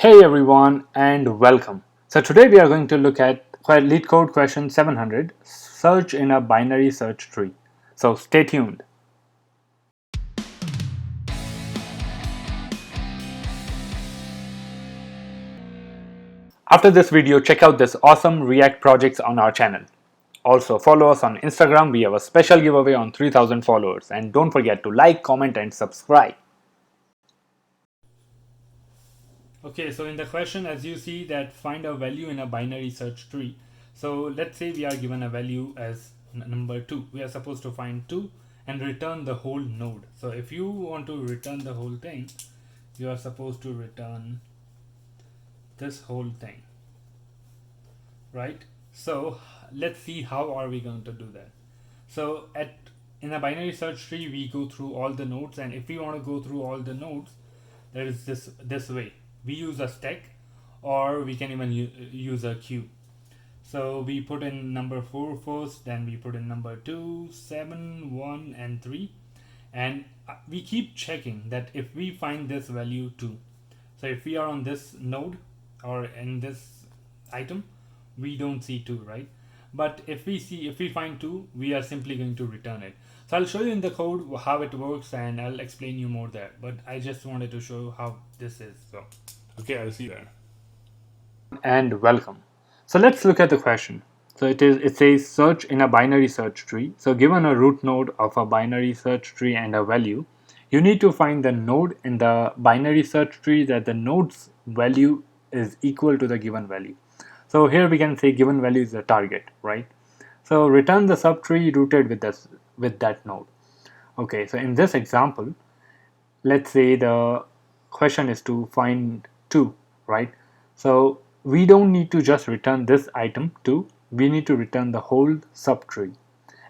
Hey everyone and welcome. So today we are going to look at Leetcode question 700, search in a binary search tree. So stay tuned. After this video, check out this awesome React projects on our channel. Also follow us on Instagram. We have a special giveaway on 3000 followers, and don't forget to like, comment and subscribe. Okay, so in the question, as you see that find a value in a binary search tree. So let's say we are given a value as number 2. We are supposed to find 2 and return the whole node. So if you want to return the whole thing, you are supposed to return this whole thing, right? So let's see how are we going to do that. So in a binary search tree, we go through all the nodes, and if we want to go through all the nodes, there is this way. We use a stack, or we can even use a queue. So we put in number 4 first, then we put in number 2, 7, 1 and 3, and we keep checking that if we find this value 2. So if we are on this node or in this item, we don't see 2, right? But if we find 2, we are simply going to return it. So I'll show you in the code how it works, and I'll explain you more there, but I just wanted to show how this is. So okay, I'll see you there. And welcome. So let's look at the question. So it says search in a binary search tree. So given a root node of a binary search tree and a value, you need to find the node in the binary search tree that the node's value is equal to the given value. So here we can say given value is the target, right? So return the subtree rooted with that node. Okay, so in this example, let's say the question is to find 2, right? So we don't need to just return this item 2, we need to return the whole subtree.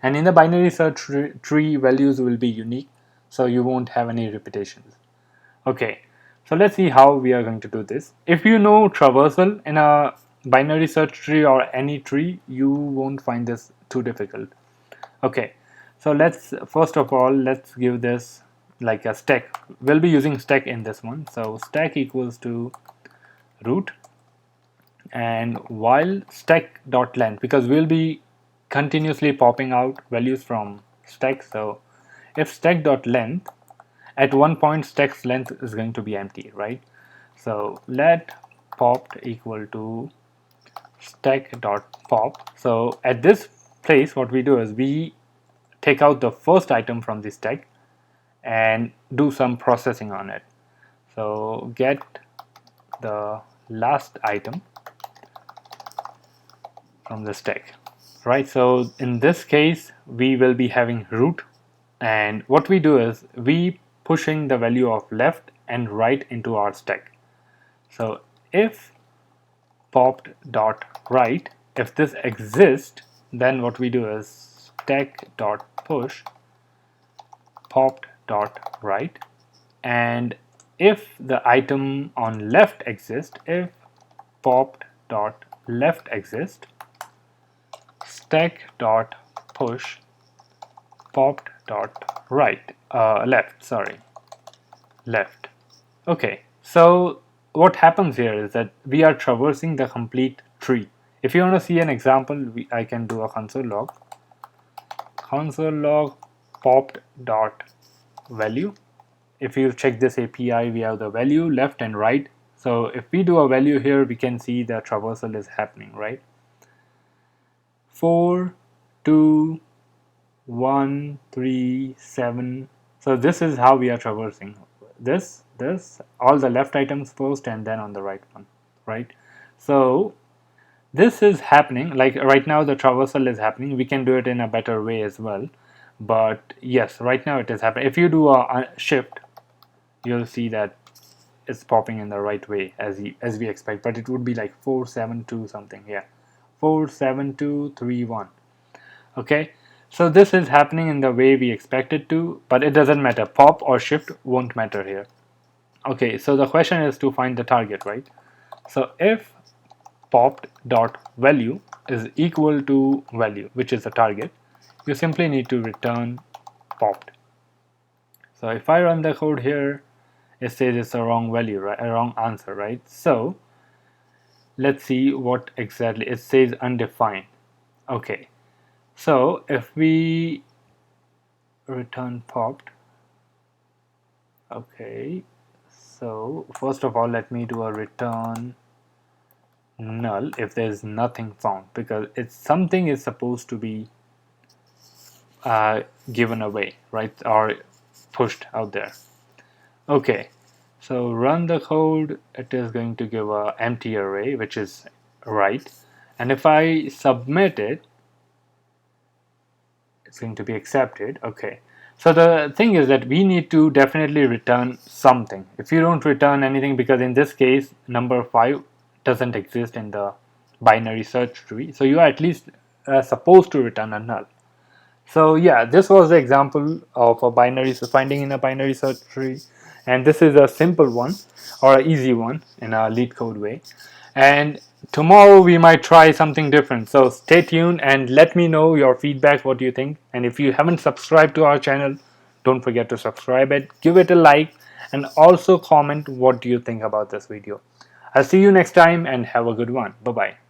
And in the binary search tree, values will be unique, so you won't have any repetitions. Okay, so let's see how we are going to do this. If you know traversal in a binary search tree or any tree, you won't find this too difficult. Okay, so first of all let's give this like a stack. We'll be using stack in this one. So stack equals to root, and while stack dot length, because we'll be continuously popping out values from stack, so if stack dot length, at one point stack's length is going to be empty, right? So let popped equal to stack dot pop. So at this place what we do is we take out the first item from the stack and do some processing on it. So get the last item from the stack, right? So in this case we will be having root, and what we do is we pushing the value of left and right into our stack. So if popped dot right, if this exists, then what we do is stack dot push popped dot right, and if the item on left exists, if popped dot left exists, stack dot push popped dot right, left. Okay, so what happens here is that we are traversing the complete tree. If you want to see an example, I can do a console log popped dot value. If you check this API, we have the value left and right. So if we do a value here, we can see the traversal is happening, right? 4, 2, 1, 3, 7. So this is how we are traversing. This, all the left items first and then on the right one, right? So this is happening, like right now the traversal is happening. We can do it in a better way as well, but yes, right now it is happening. If you do a shift, you'll see that it's popping in the right way as we expect, but it would be like 4, 7, 2 something. Yeah, 4, 7, 2, 3, 1. Okay, so this is happening in the way we expect it to, but it doesn't matter. Pop or shift won't matter here. Okay, so the question is to find the target, right? So if popped dot value is equal to value, which is the target, you simply need to return popped. So if I run the code here, it says it's a wrong value, right? A wrong answer, right? So let's see what exactly it says. Undefined. Okay, so if we return popped, okay, so first of all let me do a return null if there's nothing found, because it's something is supposed to be given away, right, or pushed out there. Okay, so run the code. It is going to give a empty array, which is right, and if I submit it, it's going to be accepted. Okay, so the thing is that we need to definitely return something. If you don't return anything, because in this case number 5 doesn't exist in the binary search tree, so you are at least supposed to return a null. So yeah, this was the example of a binary finding in a binary search tree, and this is a simple one or an easy one in a Leetcode way. And tomorrow we might try something different. So stay tuned and let me know your feedback. What do you think? And if you haven't subscribed to our channel, don't forget to subscribe it, give it a like, and also comment what do you think about this video. I'll see you next time and have a good one. Bye bye.